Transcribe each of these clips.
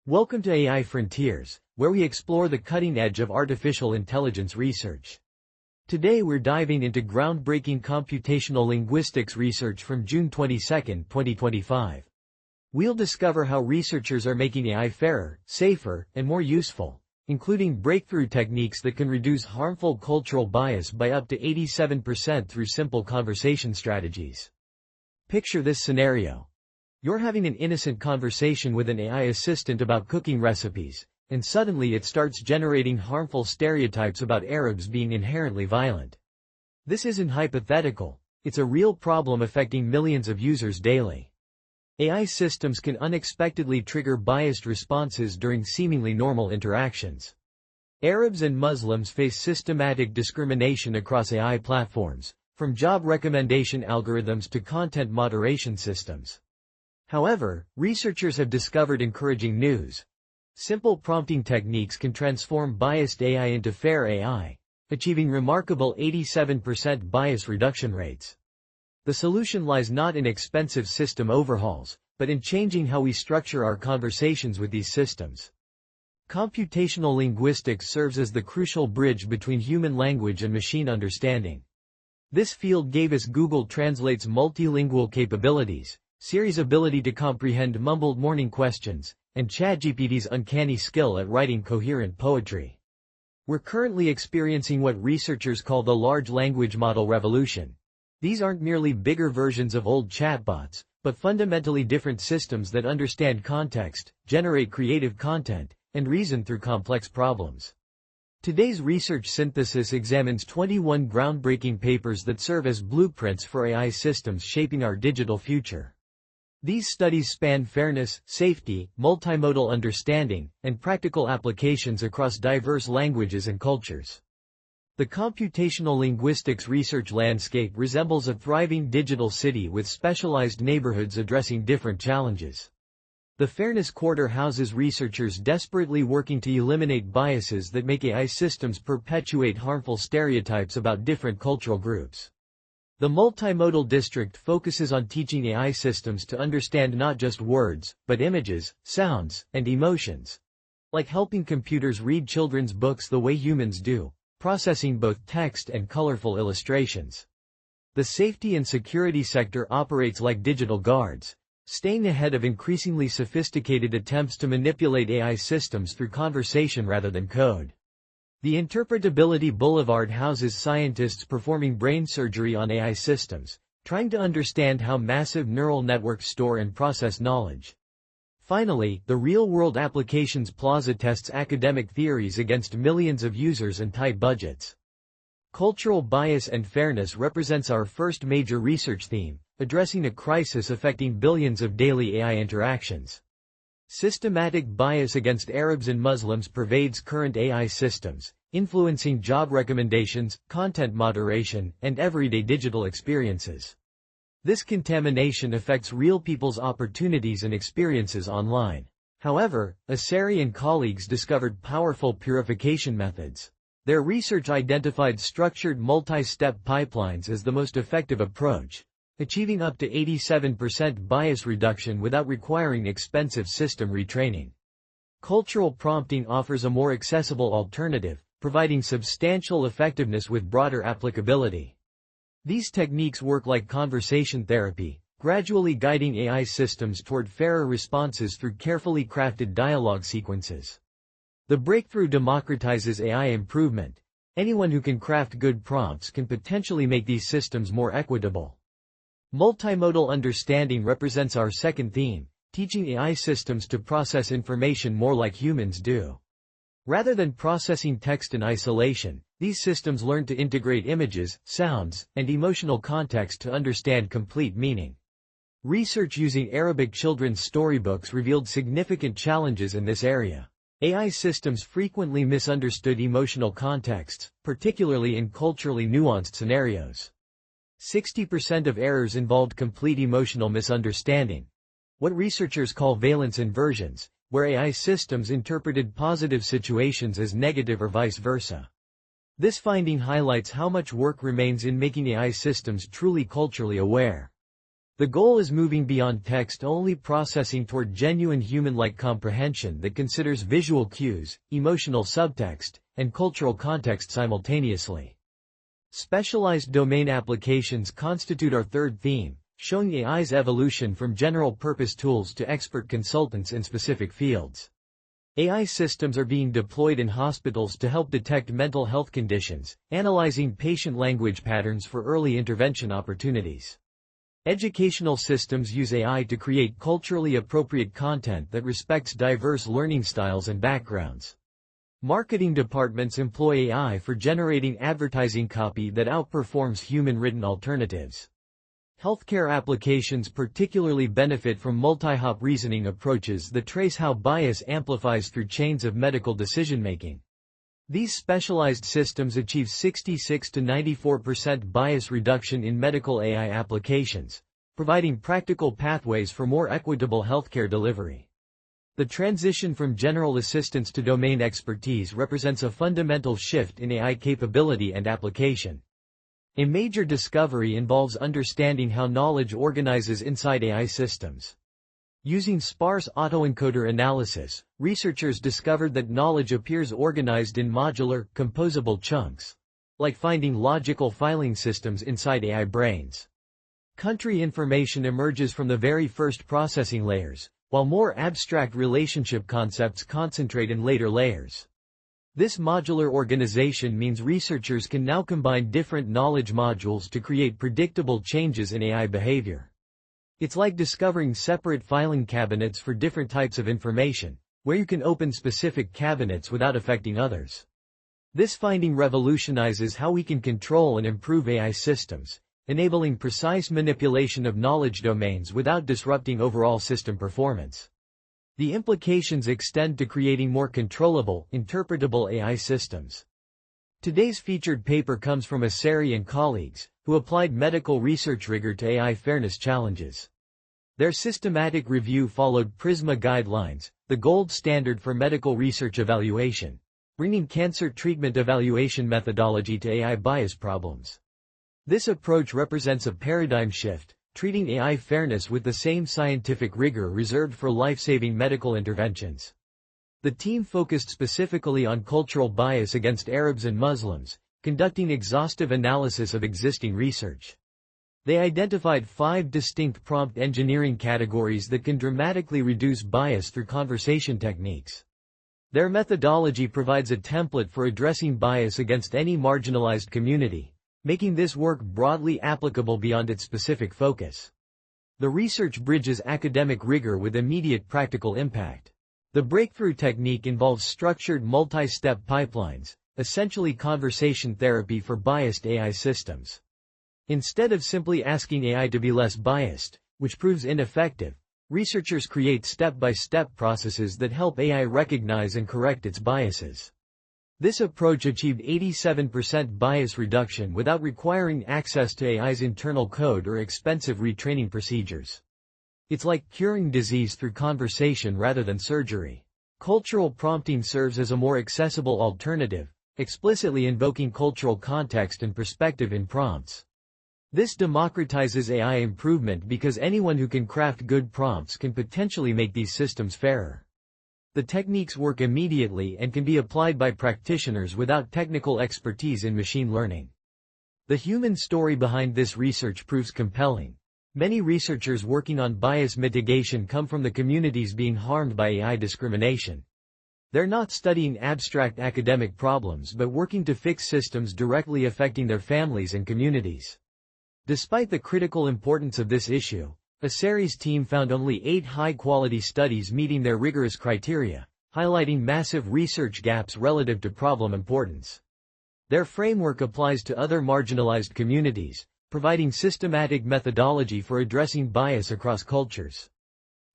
Welcome to AI Frontiers, where we explore the cutting edge of artificial intelligence research. Today we're diving into groundbreaking computational linguistics research from June 22, 2025. We'll discover how researchers are making AI fairer, safer, and more useful, including breakthrough techniques that can reduce harmful cultural bias by up to 87% through simple conversation strategies. Picture this scenario. You're having an innocent conversation with an AI assistant about cooking recipes, and suddenly it starts generating harmful stereotypes about Arabs being inherently violent. This isn't hypothetical, it's a real problem affecting millions of users daily. AI systems can unexpectedly trigger biased responses during seemingly normal interactions. Arabs and Muslims face systematic discrimination across AI platforms, from job recommendation algorithms to content moderation systems. However, researchers have discovered encouraging news. Simple prompting techniques can transform biased AI into fair AI, achieving remarkable 87% bias reduction rates. The solution lies not in expensive system overhauls, but in changing how we structure our conversations with these systems. Computational linguistics serves as the crucial bridge between human language and machine understanding. This field gave us Google Translate's multilingual capabilities, Siri's ability to comprehend mumbled morning questions, and ChatGPT's uncanny skill at writing coherent poetry. We're currently experiencing what researchers call the large language model revolution. These aren't merely bigger versions of old chatbots, but fundamentally different systems that understand context, generate creative content, and reason through complex problems. Today's research synthesis examines 21 groundbreaking papers that serve as blueprints for AI systems shaping our digital future. These studies span fairness, safety, multimodal understanding, and practical applications across diverse languages and cultures. The computational linguistics research landscape resembles a thriving digital city with specialized neighborhoods addressing different challenges. The Fairness Quarter houses researchers desperately working to eliminate biases that make AI systems perpetuate harmful stereotypes about different cultural groups. The Multimodal District focuses on teaching AI systems to understand not just words, but images, sounds, and emotions. Like helping computers read children's books the way humans do, processing both text and colorful illustrations. The safety and security sector operates like digital guards, staying ahead of increasingly sophisticated attempts to manipulate AI systems through conversation rather than code. The Interpretability Boulevard houses scientists performing brain surgery on AI systems, trying to understand how massive neural networks store and process knowledge. Finally, the Real-World Applications Plaza tests academic theories against millions of users and tight budgets. Cultural bias and fairness represents our first major research theme, addressing a crisis affecting billions of daily AI interactions. Systematic bias against Arabs and Muslims pervades current AI systems, influencing job recommendations, content moderation, and everyday digital experiences. This contamination affects real people's opportunities and experiences online. However, Asseri and colleagues discovered powerful purification methods. Their research identified structured multi-step pipelines as the most effective approach, achieving up to 87% bias reduction without requiring expensive system retraining. Cultural prompting offers a more accessible alternative, providing substantial effectiveness with broader applicability. These techniques work like conversation therapy, gradually guiding AI systems toward fairer responses through carefully crafted dialogue sequences. The breakthrough democratizes AI improvement. Anyone who can craft good prompts can potentially make these systems more equitable. Multimodal understanding represents our second theme, teaching AI systems to process information more like humans do. Rather than processing text in isolation, these systems learn to integrate images, sounds, and emotional context to understand complete meaning. Research using Arabic children's storybooks revealed significant challenges in this area. AI systems frequently misunderstood emotional contexts, particularly in culturally nuanced scenarios. 60% of errors involved complete emotional misunderstanding, what researchers call valence inversions, where AI systems interpreted positive situations as negative or vice versa. This finding highlights how much work remains in making AI systems truly culturally aware. The goal is moving beyond text-only processing toward genuine human-like comprehension that considers visual cues, emotional subtext, and cultural context simultaneously. Specialized domain applications constitute our third theme, showing AI's evolution from general-purpose tools to expert consultants in specific fields. AI systems are being deployed in hospitals to help detect mental health conditions, analyzing patient language patterns for early intervention opportunities. Educational systems use AI to create culturally appropriate content that respects diverse learning styles and backgrounds. Marketing departments employ AI for generating advertising copy that outperforms human-written alternatives. Healthcare applications particularly benefit from multi-hop reasoning approaches that trace how bias amplifies through chains of medical decision-making. These specialized systems achieve 66 to 94% bias reduction in medical AI applications, providing practical pathways for more equitable healthcare delivery. The transition from general assistance to domain expertise represents a fundamental shift in AI capability and application. A major discovery involves understanding how knowledge organizes inside AI systems. Using sparse autoencoder analysis, researchers discovered that knowledge appears organized in modular, composable chunks, like finding logical filing systems inside AI brains. Country information emerges from the very first processing layers, while more abstract relationship concepts concentrate in later layers. This modular organization means researchers can now combine different knowledge modules to create predictable changes in AI behavior. It's like discovering separate filing cabinets for different types of information, where you can open specific cabinets without affecting others. This finding revolutionizes how we can control and improve AI systems, enabling precise manipulation of knowledge domains without disrupting overall system performance. The implications extend to creating more controllable, interpretable AI systems. Today's featured paper comes from Asseri and colleagues, who applied medical research rigor to AI fairness challenges. Their systematic review followed PRISMA guidelines, the gold standard for medical research evaluation, bringing cancer treatment evaluation methodology to AI bias problems. This approach represents a paradigm shift, treating AI fairness with the same scientific rigor reserved for life-saving medical interventions. The team focused specifically on cultural bias against Arabs and Muslims, conducting exhaustive analysis of existing research. They identified 5 distinct prompt engineering categories that can dramatically reduce bias through conversation techniques. Their methodology provides a template for addressing bias against any marginalized community, making this work broadly applicable beyond its specific focus. The research bridges academic rigor with immediate practical impact. The breakthrough technique involves structured multi-step pipelines, essentially conversation therapy for biased AI systems. Instead of simply asking AI to be less biased, which proves ineffective, researchers create step-by-step processes that help AI recognize and correct its biases. This approach achieved 87% bias reduction without requiring access to AI's internal code or expensive retraining procedures. It's like curing disease through conversation rather than surgery. Cultural prompting serves as a more accessible alternative, explicitly invoking cultural context and perspective in prompts. This democratizes AI improvement because anyone who can craft good prompts can potentially make these systems fairer. The techniques work immediately and can be applied by practitioners without technical expertise in machine learning. The human story behind this research proves compelling. Many researchers working on bias mitigation come from the communities being harmed by AI discrimination. They're not studying abstract academic problems but working to fix systems directly affecting their families and communities. Despite the critical importance of this issue, Asseri's team found only 8 high-quality studies meeting their rigorous criteria, highlighting massive research gaps relative to problem importance. Their framework applies to other marginalized communities, providing systematic methodology for addressing bias across cultures.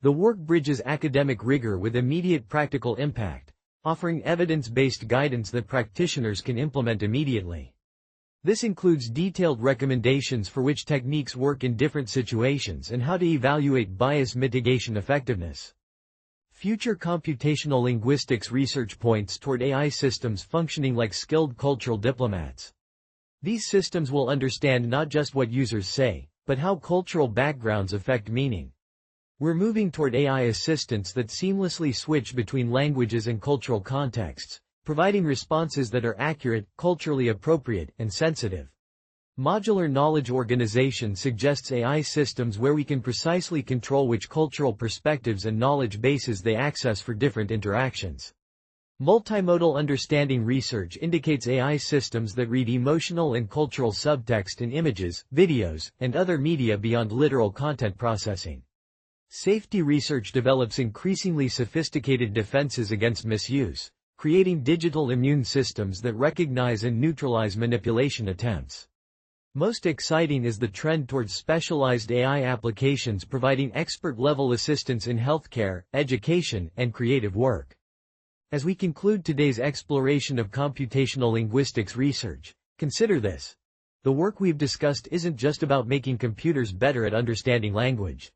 The work bridges academic rigor with immediate practical impact, offering evidence-based guidance that practitioners can implement immediately. This includes detailed recommendations for which techniques work in different situations and how to evaluate bias mitigation effectiveness. Future computational linguistics research points toward AI systems functioning like skilled cultural diplomats. These systems will understand not just what users say, but how cultural backgrounds affect meaning. We're moving toward AI assistants that seamlessly switch between languages and cultural contexts, providing responses that are accurate, culturally appropriate, and sensitive. Modular knowledge organization suggests AI systems where we can precisely control which cultural perspectives and knowledge bases they access for different interactions. Multimodal understanding research indicates AI systems that read emotional and cultural subtext in images, videos, and other media beyond literal content processing. Safety research develops increasingly sophisticated defenses against misuse, creating digital immune systems that recognize and neutralize manipulation attempts. Most exciting is the trend towards specialized AI applications providing expert-level assistance in healthcare, education, and creative work. As we conclude today's exploration of computational linguistics research, consider this. The work we've discussed isn't just about making computers better at understanding language.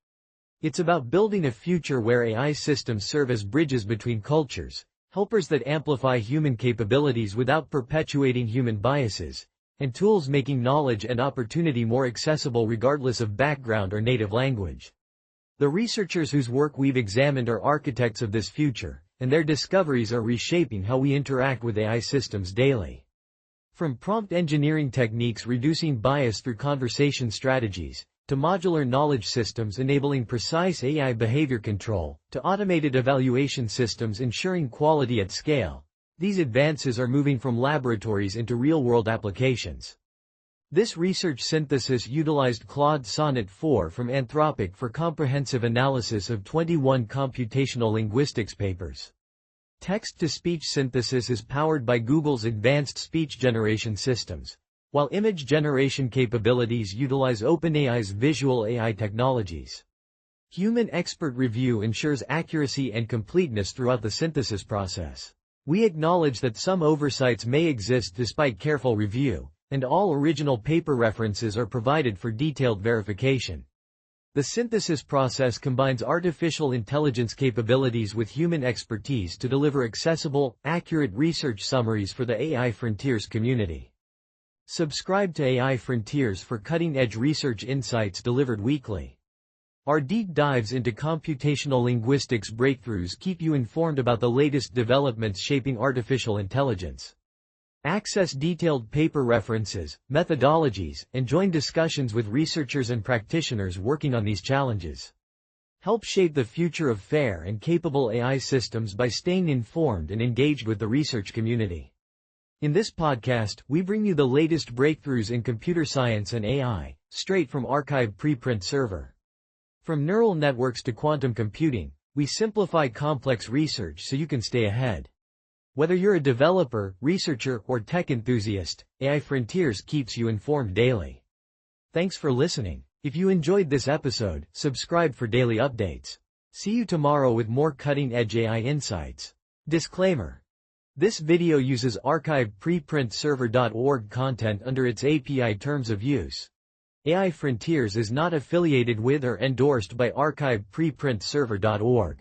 It's about building a future where AI systems serve as bridges between cultures, helpers that amplify human capabilities without perpetuating human biases, and tools making knowledge and opportunity more accessible regardless of background or native language. The researchers whose work we've examined are architects of this future, and their discoveries are reshaping how we interact with AI systems daily. From prompt engineering techniques reducing bias through conversation strategies, to modular knowledge systems enabling precise AI behavior control, to automated evaluation systems ensuring quality at scale, these advances are moving from laboratories into real-world applications. This research synthesis utilized Claude Sonnet 4 from Anthropic for comprehensive analysis of 21 computational linguistics papers. Text-to-speech synthesis is powered by Google's advanced speech generation systems, while image generation capabilities utilize OpenAI's visual AI technologies. Human expert review ensures accuracy and completeness throughout the synthesis process. We acknowledge that some oversights may exist despite careful review, and all original paper references are provided for detailed verification. The synthesis process combines artificial intelligence capabilities with human expertise to deliver accessible, accurate research summaries for the AI Frontiers community. Subscribe to AI Frontiers for cutting-edge research insights delivered weekly. Our deep dives into computational linguistics breakthroughs keep you informed about the latest developments shaping artificial intelligence. Access detailed paper references, methodologies, and join discussions with researchers and practitioners working on these challenges. Help shape the future of fair and capable AI systems by staying informed and engaged with the research community. In this podcast, we bring you the latest breakthroughs in computer science and AI, straight from archived preprint server. From neural networks to quantum computing, we simplify complex research so you can stay ahead. Whether you're a developer, researcher, or tech enthusiast, AI Frontiers keeps you informed daily. Thanks for listening. If you enjoyed this episode, subscribe for daily updates. See you tomorrow with more cutting-edge AI insights. Disclaimer. This video uses archived preprintserver.org content under its API terms of use. AI Frontiers is not affiliated with or endorsed by archived preprintserver.org.